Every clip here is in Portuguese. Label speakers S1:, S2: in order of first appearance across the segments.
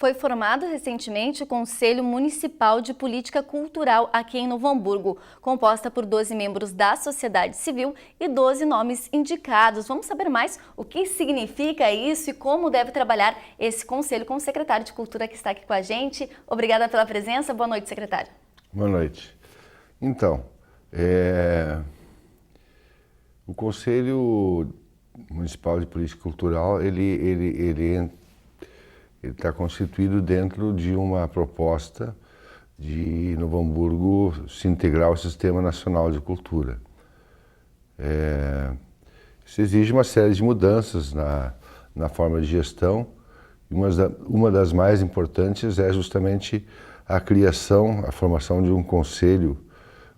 S1: Foi formado recentemente o Conselho Municipal de Política Cultural aqui em Novo Hamburgo, composta por 12 membros da sociedade civil e 12 nomes indicados. Vamos saber mais o que significa isso e como deve trabalhar esse conselho com o secretário de Cultura que está aqui com a gente. Obrigada pela presença. Boa noite, secretário.
S2: Boa noite. Então, o Conselho Municipal de Política Cultural, ele está constituído dentro de uma proposta de Novo Hamburgo se integrar ao Sistema Nacional de Cultura. Isso exige uma série de mudanças na forma de gestão. Uma das mais importantes é justamente a criação, a formação de um Conselho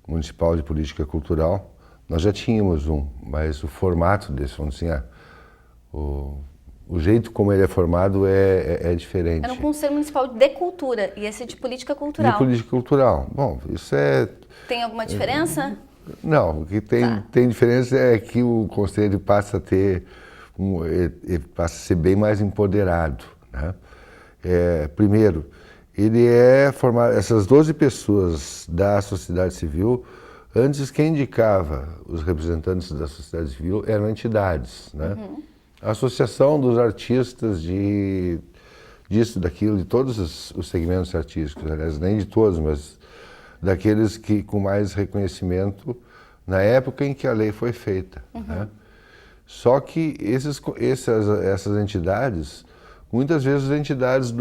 S2: Municipal de Política Cultural. Nós já tínhamos um, mas o formato desse, vamos dizer, o jeito como ele é formado é diferente.
S1: Era um Conselho Municipal de Cultura e esse de Política Cultural.
S2: De Política Cultural. Bom, isso é...
S1: Tem alguma diferença?
S2: Não, o que tem diferença é que o Conselho passa a ter, ele passa a ser bem mais empoderado, né? Primeiro, ele é formado, essas 12 pessoas da sociedade civil, antes quem indicava os representantes da sociedade civil eram entidades, né?
S1: Uhum.
S2: A Associação dos Artistas disso, daquilo, de todos os segmentos artísticos, aliás, nem de todos, mas daqueles que com mais reconhecimento na época em que a lei foi feita. Uhum. Né? Só que essas entidades, muitas vezes as entidades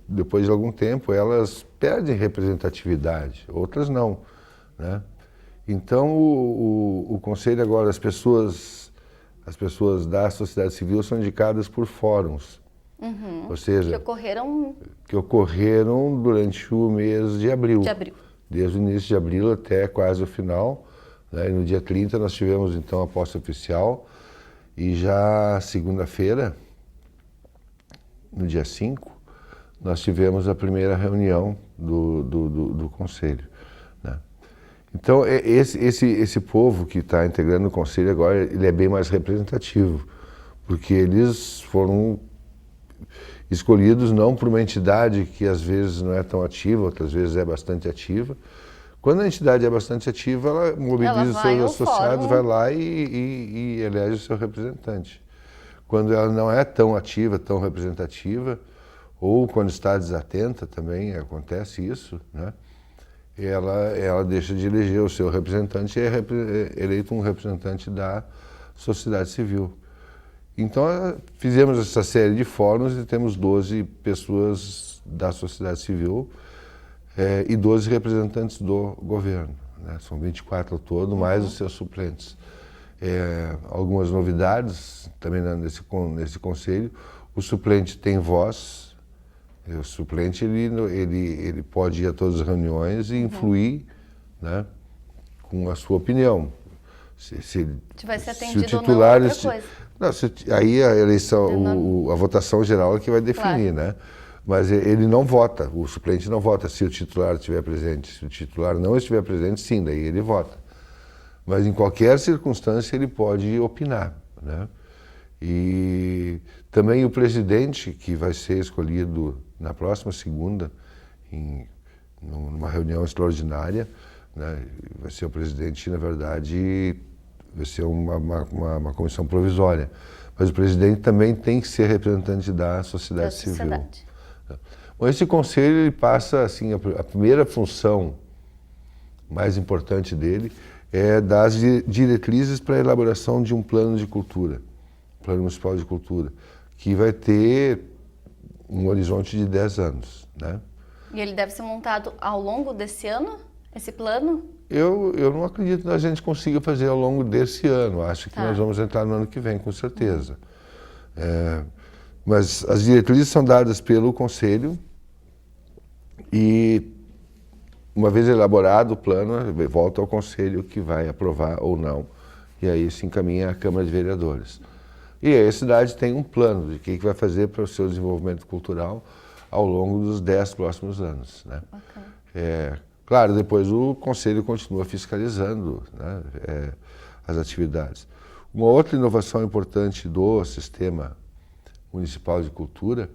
S2: depois de algum tempo, elas perdem representatividade, outras não. Né? Então o Conselho agora, as pessoas da sociedade civil são indicadas por fóruns.
S1: Uhum.
S2: Ou seja, que ocorreram durante o mês de abril. Desde o início de abril até quase o final. Né? E no dia 30 nós tivemos então a posse oficial e já segunda-feira, no dia 5, nós tivemos a primeira reunião do Conselho. Né? Então, esse povo que está integrando o Conselho agora, ele é bem mais representativo, porque eles foram escolhidos não por uma entidade que às vezes não é tão ativa, outras vezes é bastante ativa. Quando a entidade é bastante ativa, ela mobiliza os seus associados, vai lá e elege o seu representante. Quando ela não é tão ativa, tão representativa, ou quando está desatenta também, acontece isso, né? Ela deixa de eleger o seu representante e é eleito um representante da sociedade civil. Então, fizemos essa série de fóruns e temos 12 pessoas da sociedade civil e 12 representantes do governo. Né? São 24 ao todo, mais os seus suplentes. Algumas novidades também nesse conselho. O suplente tem voz. O suplente ele pode ir a todas as reuniões e influir, né, com a sua opinião.
S1: Se vai ser atendido
S2: se o titular,
S1: ou não, outra coisa.
S2: Não, aí a eleição, a votação geral é que vai definir, claro, né? Mas ele não vota, o suplente não vota se o titular estiver presente. Se o titular não estiver presente, sim, daí ele vota. Mas em qualquer circunstância ele pode opinar, né? E também o presidente, que vai ser escolhido na próxima segunda, numa reunião extraordinária, né? Vai ser o presidente, na verdade, vai ser uma comissão provisória. Mas o presidente também tem que ser representante da sociedade civil. Bom, esse conselho ele passa, assim, a primeira função mais importante dele é dar as diretrizes para a elaboração de um plano de cultura, Plano Municipal de Cultura, que vai ter um horizonte de 10 anos. Né?
S1: E ele deve ser montado ao longo desse ano, esse plano?
S2: Eu não acredito que a gente consiga fazer ao longo desse ano. Acho que nós vamos entrar no ano que vem, com certeza. Mas as diretrizes são dadas pelo Conselho e, uma vez elaborado o plano, volta ao Conselho que vai aprovar ou não. E aí se encaminha à Câmara de Vereadores. E aí a cidade tem um plano de o que vai fazer para o seu desenvolvimento cultural ao longo dos 10 próximos anos. Né? Okay. Claro, depois o Conselho continua fiscalizando, né, as atividades. Uma outra inovação importante do Sistema Municipal de Cultura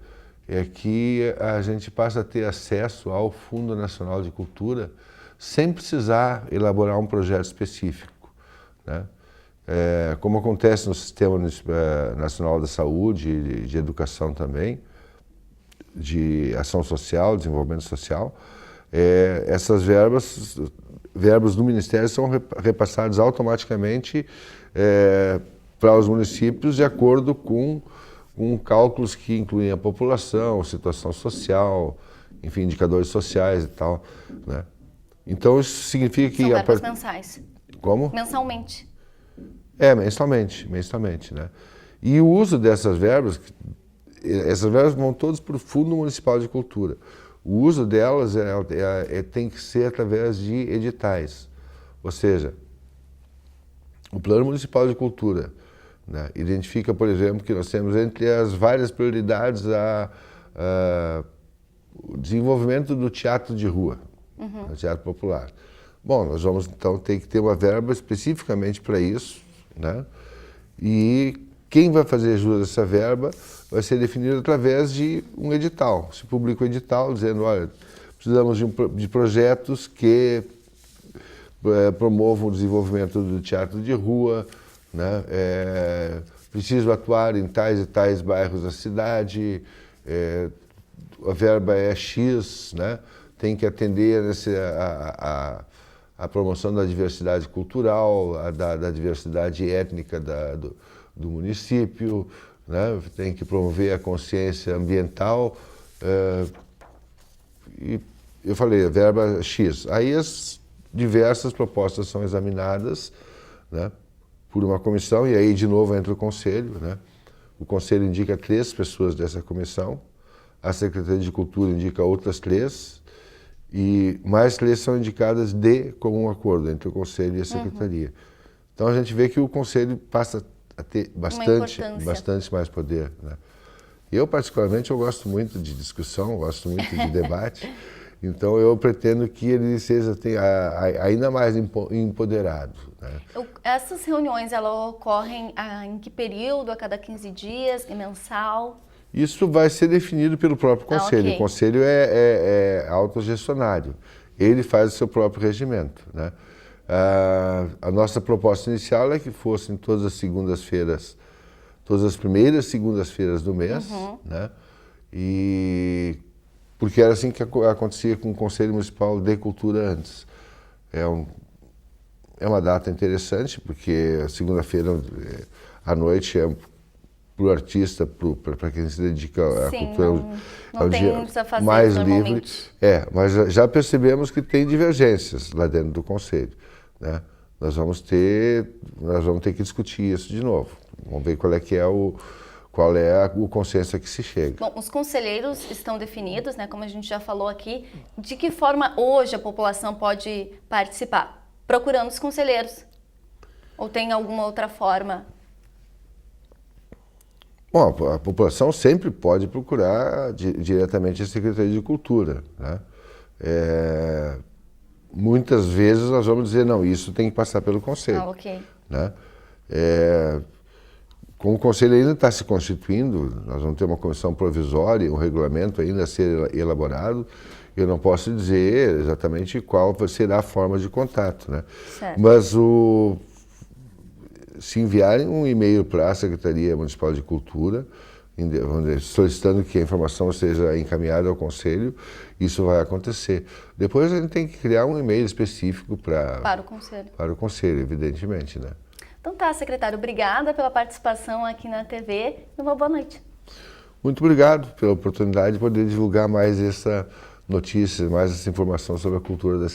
S2: é que a gente passa a ter acesso ao Fundo Nacional de Cultura sem precisar elaborar um projeto específico, né? Como acontece no Sistema Nacional da Saúde, de educação também, de ação social, desenvolvimento social, essas verbas do Ministério são repassadas automaticamente para os municípios de acordo com cálculos que incluem a população, situação social, enfim, indicadores sociais e tal, né? Então isso significa que...
S1: São verbas mensais.
S2: Como?
S1: Mensalmente.
S2: Mensalmente, né? E o uso essas verbas vão todas para o Fundo Municipal de Cultura. O uso delas tem que ser através de editais. Ou seja, o Plano Municipal de Cultura, né, identifica, por exemplo, que nós temos entre as várias prioridades o desenvolvimento do teatro de rua, do teatro popular. Bom, nós vamos então ter que ter uma verba especificamente para isso, né? E quem vai fazer jus a essa verba vai ser definido através de um edital. Se publica um edital dizendo, olha, precisamos de projetos que promovam o desenvolvimento do teatro de rua, né? Preciso atuar em tais e tais bairros da cidade, a verba é X, né? Tem que atender a promoção da diversidade cultural, da diversidade étnica do município, né? Tem que promover a consciência ambiental. E eu falei, a verba X. Aí as diversas propostas são examinadas, né, por uma comissão, e aí de novo entra o conselho, né? O conselho indica 3 pessoas dessa comissão, a Secretaria de Cultura indica outras 3, e mais 3 são indicadas de comum acordo entre o conselho e a secretaria. Então a gente vê que o conselho passa a ter bastante mais poder, né? Eu particularmente eu gosto muito de discussão, gosto muito de debate, então eu pretendo que ele seja ainda mais empoderado, né?
S1: Essas reuniões, elas ocorrem em que período? A cada 15 dias? Mensal?
S2: Isso vai ser definido pelo próprio conselho.
S1: Okay.
S2: O conselho é autogestionário. Ele faz o seu próprio regimento, né? A nossa proposta inicial é que fossem todas as segundas-feiras, todas as primeiras segundas-feiras do mês, né? E porque era assim que acontecia com o Conselho Municipal de Cultura antes. É uma data interessante, porque a segunda-feira à noite para o artista, para quem se dedica à cultura, é o dia mais livre. Mas já percebemos que tem divergências lá dentro do Conselho, né? Nós vamos ter que discutir isso de novo. Vamos ver qual é o consenso a que se chega.
S1: Bom, os conselheiros estão definidos, né, como a gente já falou aqui. De que forma hoje a população pode participar? Procurando os conselheiros? Ou tem alguma outra forma?
S2: Bom, a população sempre pode procurar diretamente a Secretaria de Cultura, né? Muitas vezes nós vamos dizer, não, isso tem que passar pelo Conselho.
S1: Ok.
S2: Né? Como o Conselho ainda está se constituindo, nós vamos ter uma comissão provisória, um regulamento ainda a ser elaborado, eu não posso dizer exatamente qual será a forma de contato, né?
S1: Certo.
S2: Mas se enviarem um e-mail para a Secretaria Municipal de Cultura, solicitando que a informação seja encaminhada ao Conselho, isso vai acontecer. Depois a gente tem que criar um e-mail específico
S1: para o Conselho.
S2: Para o Conselho, evidentemente, né?
S1: Então tá, secretário, obrigada pela participação aqui na TV e uma boa noite.
S2: Muito obrigado pela oportunidade de poder divulgar mais essa notícia, mais essa informação sobre a cultura da cidade.